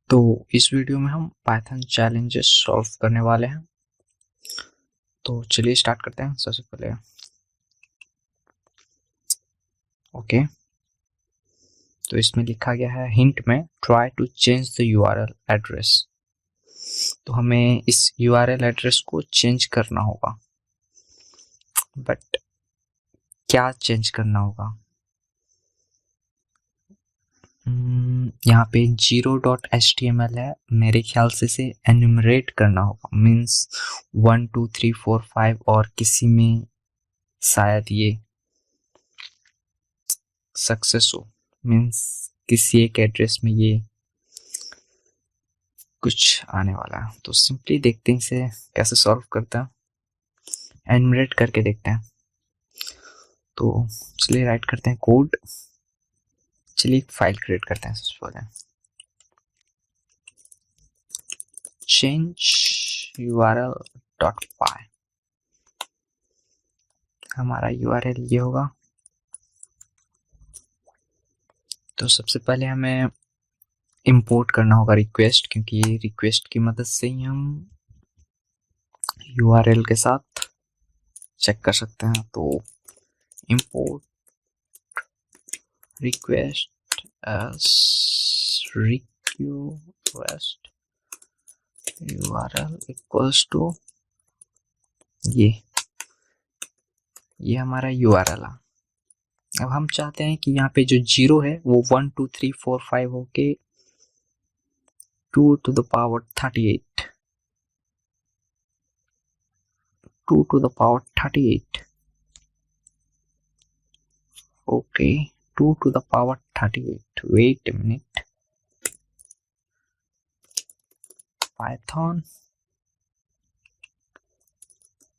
तो इस वीडियो में हम पाइथन चैलेंजेस सॉल्व करने वाले हैं। तो चलिए स्टार्ट करते हैं। सबसे पहले ओके, तो इसमें लिखा गया है हिंट में try to change the URL address. तो हमें इस यूआरएल एड्रेस को चेंज करना होगा, बट क्या चेंज करना होगा? यहाँ पे 0.html है, मेरे ख्याल से इसे एन्यूमरेट करना होगा, मीन्स 1 2 3 4 5 और किसी में शायद ये सक्सेस हो, मीन्स किसी एक एड्रेस में ये कुछ आने वाला है। तो सिंपली देखते हैं इसे कैसे सॉल्व करता है, एन्यूमरेट करके देखते हैं। तो चलिए राइट करते हैं कोड। चलिए एक फाइल क्रिएट करते हैं। सबसे पहले चेंज url.py, हमारा यूआरएल ये होगा। तो सबसे पहले हमें इंपोर्ट करना होगा रिक्वेस्ट, क्योंकि रिक्वेस्ट की मदद से ही हम यूआरएल के साथ चेक कर सकते हैं। तो import request as request URL equals to ये हमारा URL है। अब हम चाहते हैं कि यहाँ पे जो 0 है वो 1 2 3 4 5 होके 2 to the power 38 2 to the power 38 okay 2 to the power 38 wait a minute, python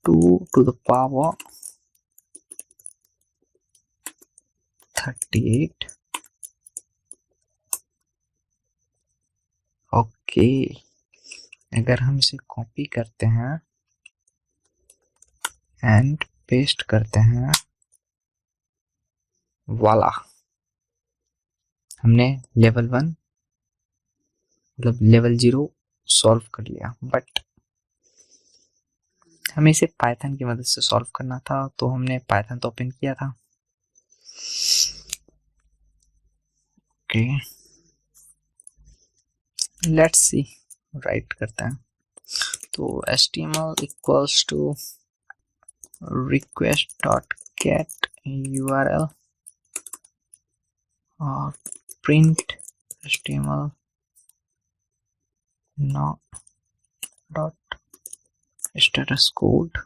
2 to the power 38 okay. अगर हम इसे कॉपी करते हैं एंड पेस्ट करते हैं, वाला हमने लेवल 1 मतलब लेवल 0 सॉल्व कर लिया। बट हमें इसे पाइथन की मदद से सॉल्व करना था, तो हमने पाइथन तो ओपन किया था। ओके, लेट्स सी, राइट करते हैं। तो html equals to request.get url और print html not dot status code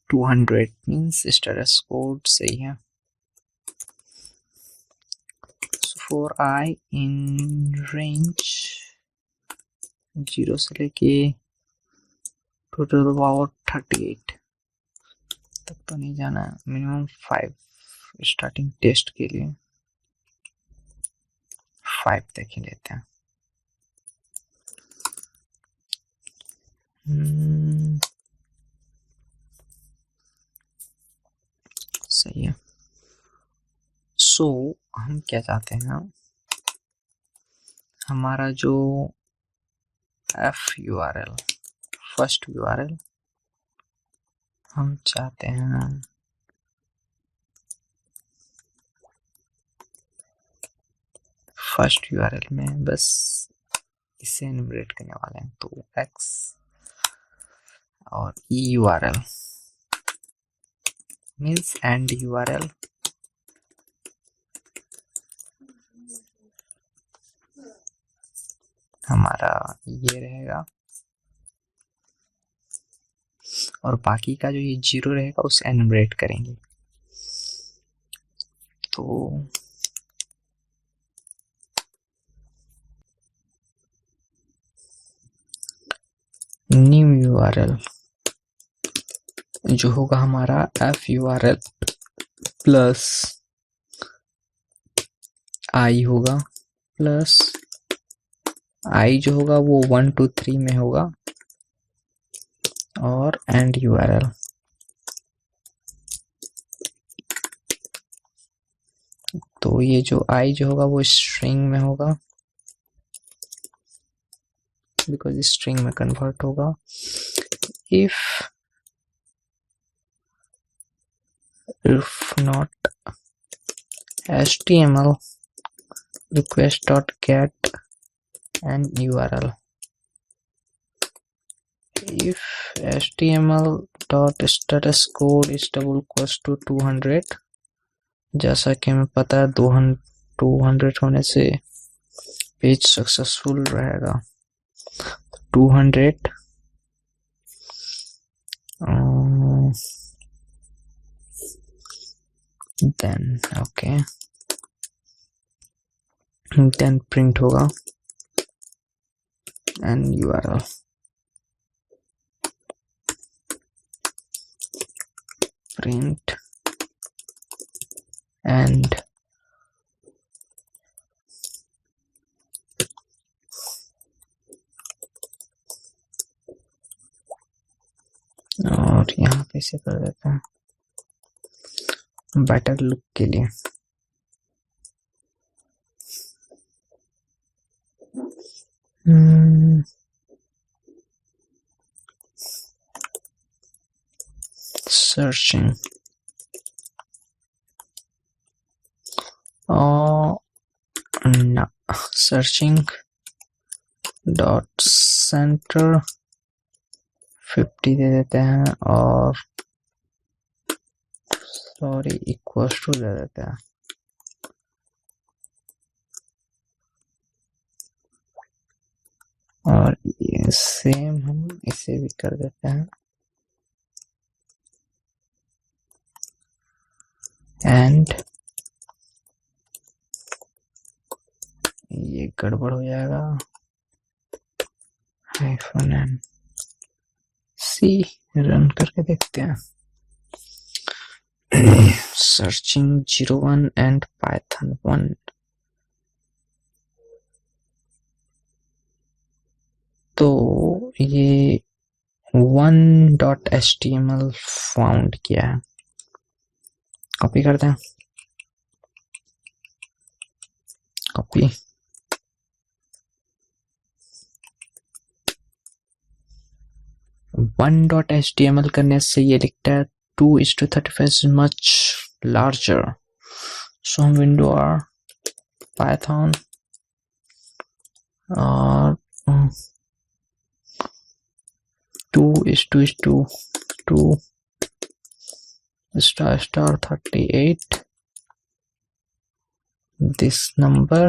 200 means status code सही है। So for I in range 0 से लेके 2 to the power 38 तक तो नहीं जाना है, मिनिमम 5 स्टार्टिंग टेस्ट के लिए 5 तक ही लेते हैं। सही है। सो हम क्या चाहते हैं, हमारा जो FURL फर्स्ट URL हम चाहते हैं फर्स्ट URL में बस इसे एन्यूमरेट करने वाले हैं। तो X और EURL मीन्स एंड URL हमारा ये रहेगा, और बाकी का जो ये 0 रहेगा उसे एन्यूमरेट करेंगे। तो न्यू URL जो होगा हमारा FURL प्लस I होगा, प्लस I जो होगा वो 1 2 3 में होगा, और एंड URL तो ये जो I जो होगा वो स्ट्रिंग में होगा, बिकॉज स्ट्रिंग में कन्वर्ट होगा। if not html request dot get an URL, if html dot status code is double equals to 200, जैसा कि हमें पता है 200 होने से पेज सक्सेसफुल रहेगा। 200 then okay, then print होगा and URL, print and और यहाँ पे से कर देते हैं बेटर लुक के लिए। searching no, searching dot center 50 दे देते हैं और सॉरी इक्वल्स टू दे देते हैं। और ये सेम हम इसे भी कर देते हैं एंड ये गड़बड़ हो जाएगा। हाइफन एन सी रन करके देखते हैं। Searching 01 and Python 1। तो ये 1.html फाउंड किया है, कॉपी करते हैं। कॉपी, वन डॉट HTML करने से ये लिखता है 2:35 is much larger, so हम विंडो और पाइथन और 2:2 **38 this number,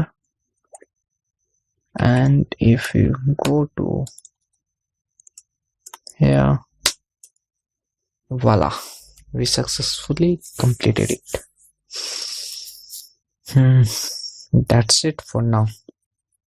and if you go to here, voila, we successfully completed it. That's it for now.